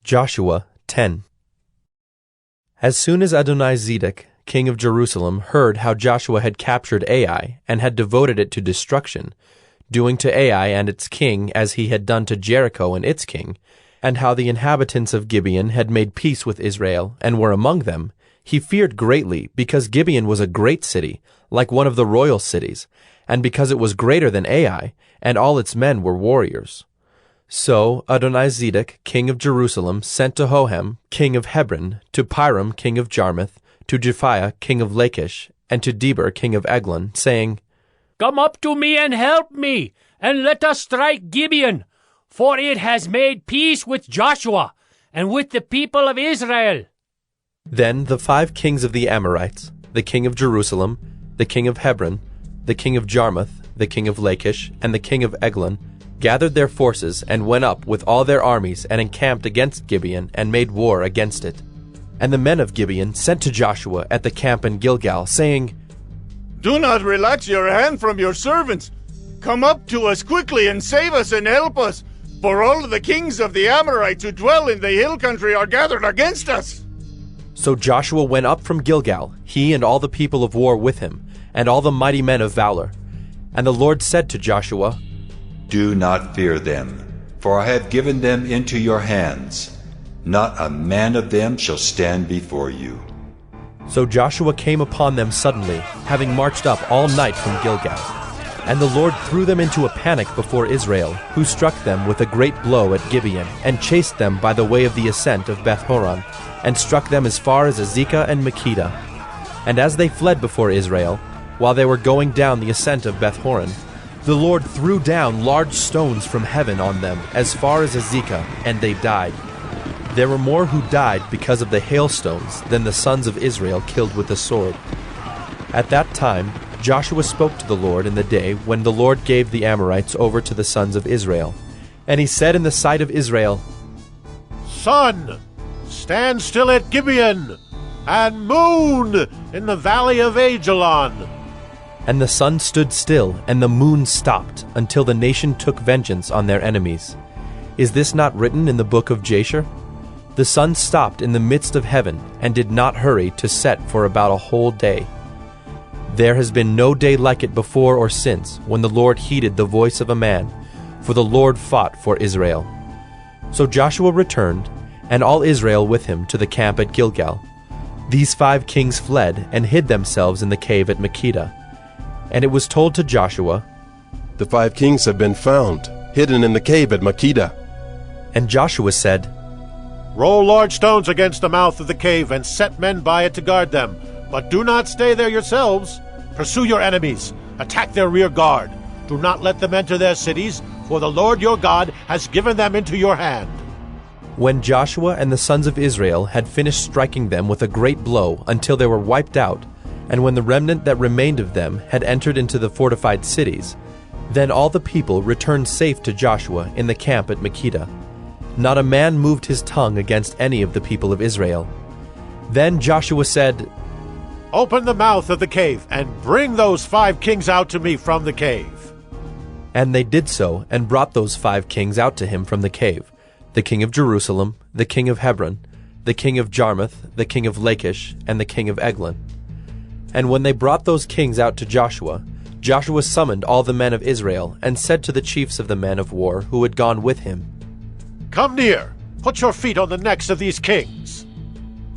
Joshua 10. As soon as Adoni-Zedek, king of Jerusalem, heard how Joshua had captured Ai and had devoted it to destruction, doing to Ai and its king as he had done to Jericho and its king, and how the inhabitants of Gibeon had made peace with Israel and were among them, he feared greatly, because Gibeon was a great city, like one of the royal cities, and because it was greater than Ai, and all its men were warriors. So Adoni-Zedek, king of Jerusalem, sent to Hoham, king of Hebron, to Piram, king of Jarmuth, to Japhiah, king of Lachish, and to Deber, king of Eglon, saying, Come up to me and help me, and let us strike Gibeon, for it has made peace with Joshua and with the people of Israel. Then the 5 kings of the Amorites, the king of Jerusalem, the king of Hebron, the king of Jarmuth, the king of Lachish, and the king of Eglon, gathered their forces and went up with all their armies and encamped against Gibeon and made war against it. And the men of Gibeon sent to Joshua at the camp in Gilgal, saying, Do not relax your hand from your servants. Come up to us quickly and save us and help us, for all the kings of the Amorites who dwell in the hill country are gathered against us. So Joshua went up from Gilgal, he and all the people of war with him, and all the mighty men of valor. And the Lord said to Joshua, Do not fear them, for I have given them into your hands. Not a man of them shall stand before you. So Joshua came upon them suddenly, having marched up all night from Gilgal. And the Lord threw them into a panic before Israel, who struck them with a great blow at Gibeon, and chased them by the way of the ascent of Beth-horon, and struck them as far as Azekah and Makkedah. And as they fled before Israel, while they were going down the ascent of Beth-horon, the Lord threw down large stones from heaven on them as far as Azekah, and they died. There were more who died because of the hailstones than the sons of Israel killed with the sword. At that time Joshua spoke to the Lord in the day when the Lord gave the Amorites over to the sons of Israel. And he said in the sight of Israel, Sun, stand still at Gibeon, and moon in the valley of Ajalon. And the sun stood still, and the moon stopped, until the nation took vengeance on their enemies. Is this not written in the book of Jasher? The sun stopped in the midst of heaven, and did not hurry to set for about a whole day. There has been no day like it before or since, when the Lord heeded the voice of a man, for the Lord fought for Israel. So Joshua returned, and all Israel with him, to the camp at Gilgal. These 5 kings fled, and hid themselves in the cave at Makkedah. And it was told to Joshua, The 5 kings have been found, hidden in the cave at Makkedah. And Joshua said, Roll large stones against the mouth of the cave, and set men by it to guard them. But do not stay there yourselves. Pursue your enemies. Attack their rear guard. Do not let them enter their cities, for the Lord your God has given them into your hand. When Joshua and the sons of Israel had finished striking them with a great blow until they were wiped out, and when the remnant that remained of them had entered into the fortified cities, then all the people returned safe to Joshua in the camp at Makkedah. Not a man moved his tongue against any of the people of Israel. Then Joshua said, Open the mouth of the cave, and bring those 5 kings out to me from the cave. And they did so, and brought those 5 kings out to him from the cave, the king of Jerusalem, the king of Hebron, the king of Jarmuth, the king of Lachish, and the king of Eglon. And when they brought those kings out to Joshua, Joshua summoned all the men of Israel, and said to the chiefs of the men of war who had gone with him, Come near, put your feet on the necks of these kings.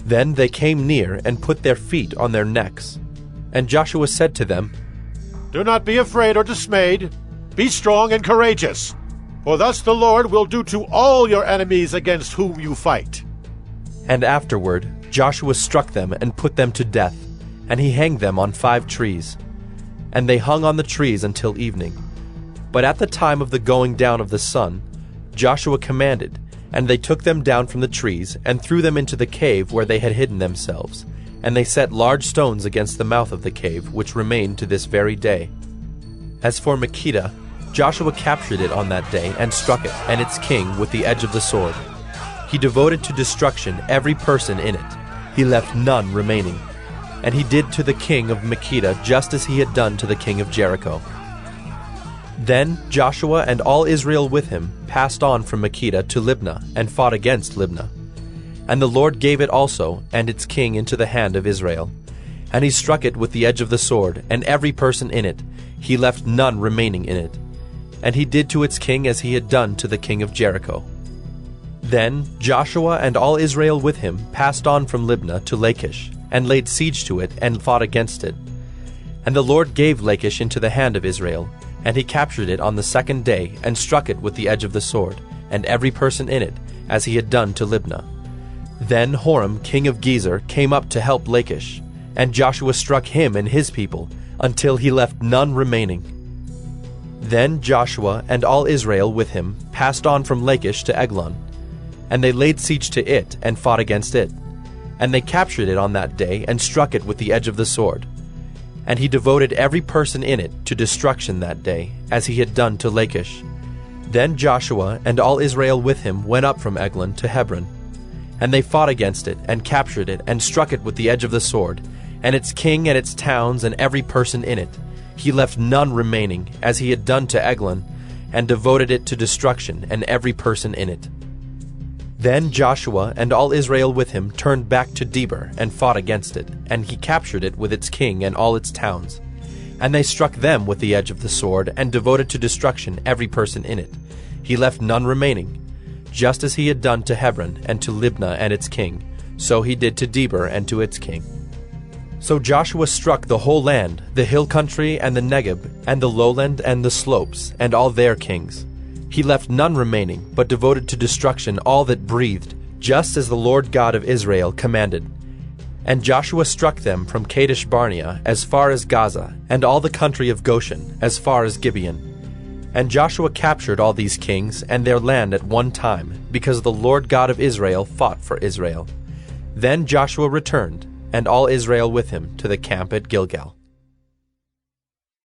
Then they came near, and put their feet on their necks. And Joshua said to them, Do not be afraid or dismayed. Be strong and courageous, for thus the Lord will do to all your enemies against whom you fight. And afterward Joshua struck them and put them to death, and he hanged them on 5 trees. And they hung on the trees until evening. But at the time of the going down of the sun, Joshua commanded, and they took them down from the trees, and threw them into the cave where they had hidden themselves. And they set large stones against the mouth of the cave, which remain to this very day. As for Makkedah, Joshua captured it on that day, and struck it, and its king, with the edge of the sword. He devoted to destruction every person in it. He left none remaining. And he did to the king of Makkedah just as he had done to the king of Jericho. Then Joshua and all Israel with him passed on from Makkedah to Libnah, and fought against Libnah. And the Lord gave it also, and its king, into the hand of Israel. And he struck it with the edge of the sword, and every person in it. He left none remaining in it. And he did to its king as he had done to the king of Jericho. Then Joshua and all Israel with him passed on from Libnah to Lachish, and laid siege to it, and fought against it. And the Lord gave Lachish into the hand of Israel, and he captured it on the second day, and struck it with the edge of the sword, and every person in it, as he had done to Libnah. Then Horam king of Gezer came up to help Lachish, and Joshua struck him and his people, until he left none remaining. Then Joshua and all Israel with him passed on from Lachish to Eglon, and they laid siege to it, and fought against it. And they captured it on that day, and struck it with the edge of the sword. And he devoted every person in it to destruction that day, as he had done to Lachish. Then Joshua and all Israel with him went up from Eglon to Hebron. And they fought against it, and captured it, and struck it with the edge of the sword, and its king and its towns and every person in it. He left none remaining, as he had done to Eglon, and devoted it to destruction, and every person in it. Then Joshua and all Israel with him turned back to Debir, and fought against it, and he captured it with its king and all its towns. And they struck them with the edge of the sword, and devoted to destruction every person in it. He left none remaining. Just as he had done to Hebron and to Libnah and its king, so he did to Debir and to its king. So Joshua struck the whole land, the hill country and the Negeb, and the lowland and the slopes, and all their kings. He left none remaining, but devoted to destruction all that breathed, just as the Lord God of Israel commanded. And Joshua struck them from Kadesh Barnea as far as Gaza, and all the country of Goshen as far as Gibeon. And Joshua captured all these kings and their land at one time, because the Lord God of Israel fought for Israel. Then Joshua returned, and all Israel with him, to the camp at Gilgal.